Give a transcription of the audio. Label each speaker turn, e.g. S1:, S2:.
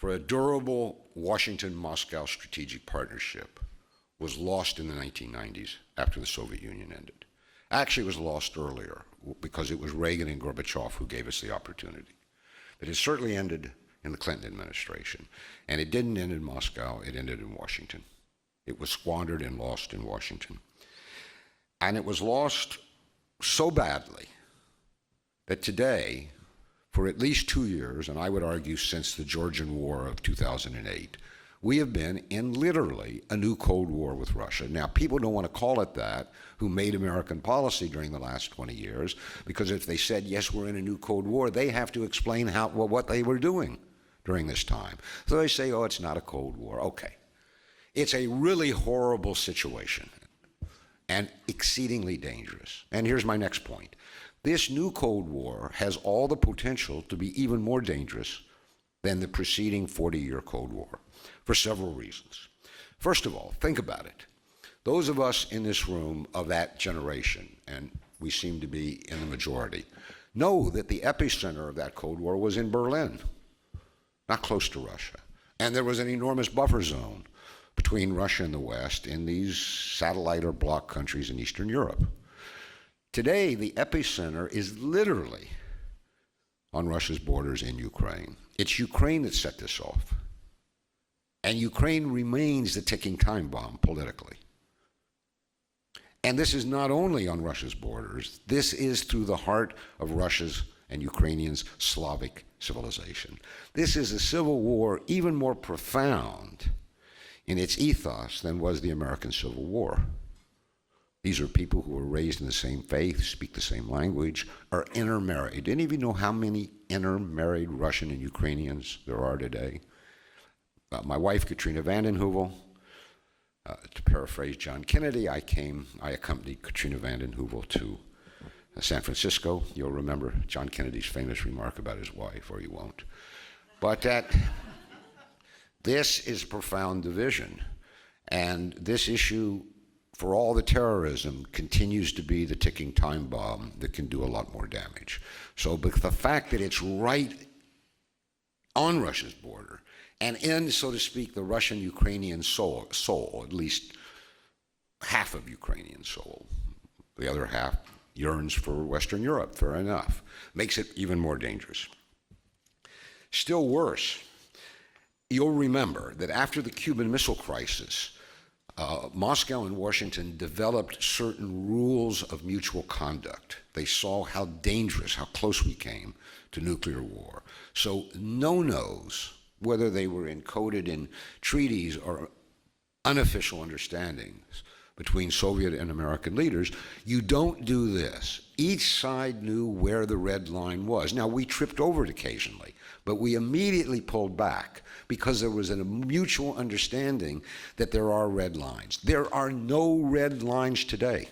S1: for a durable Washington-Moscow strategic partnership was lost in the 1990s after the Soviet Union ended. Actually, it was lost earlier because it was Reagan and Gorbachev who gave us the opportunity. But it certainly ended in the Clinton administration. And it didn't end in Moscow, it ended in Washington. It was squandered and lost in Washington. And it was lost so badly that today, for at least 2 years, and I would argue since the Georgian War of 2008, we have been in literally a new Cold War with Russia. Now, people don't want to call it that who made American policy during the last 20 years, because if they said, yes, we're in a new Cold War, they have to explain what they were doing during this time. So they say, oh, it's not a Cold War. Okay. It's a really horrible situation and exceedingly dangerous. And here's my next point. This new Cold War has all the potential to be even more dangerous than the preceding 40-year Cold War for several reasons. First of all, think about it. Those of us in this room of that generation, and we seem to be in the majority, know that the epicenter of that Cold War was in Berlin, not close to Russia. And there was an enormous buffer zone between Russia and the West in these satellite or bloc countries in Eastern Europe. Today, the epicenter is literally on Russia's borders in Ukraine. It's Ukraine that set this off. And Ukraine remains the ticking time bomb politically. And this is not only on Russia's borders, this is through the heart of Russia's and Ukrainians' Slavic civilization. This is a civil war even more profound in its ethos than was the American Civil War. These are people who were raised in the same faith, speak the same language, are intermarried. Any of you know how many intermarried Russian and Ukrainians there are today? My wife, Katrina vanden Heuvel, to paraphrase John Kennedy, I accompanied Katrina vanden Heuvel to San Francisco. You'll remember John Kennedy's famous remark about his wife, or you won't. But this is profound division. And this issue, for all the terrorism, continues to be the ticking time bomb that can do a lot more damage. So but the fact that it's right on Russia's border and in, so to speak, the Russian-Ukrainian soul, at least half of Ukrainian soul, the other half yearns for Western Europe, fair enough, makes it even more dangerous. Still worse, you'll remember that after the Cuban Missile Crisis, Moscow and Washington developed certain rules of mutual conduct. They saw how dangerous, how close we came to nuclear war. So no-nos, whether they were encoded in treaties or unofficial understandings between Soviet and American leaders, you don't do this. Each side knew where the red line was. Now, we tripped over it occasionally, but we immediately pulled back because there was a mutual understanding that there are red lines. There are no red lines today.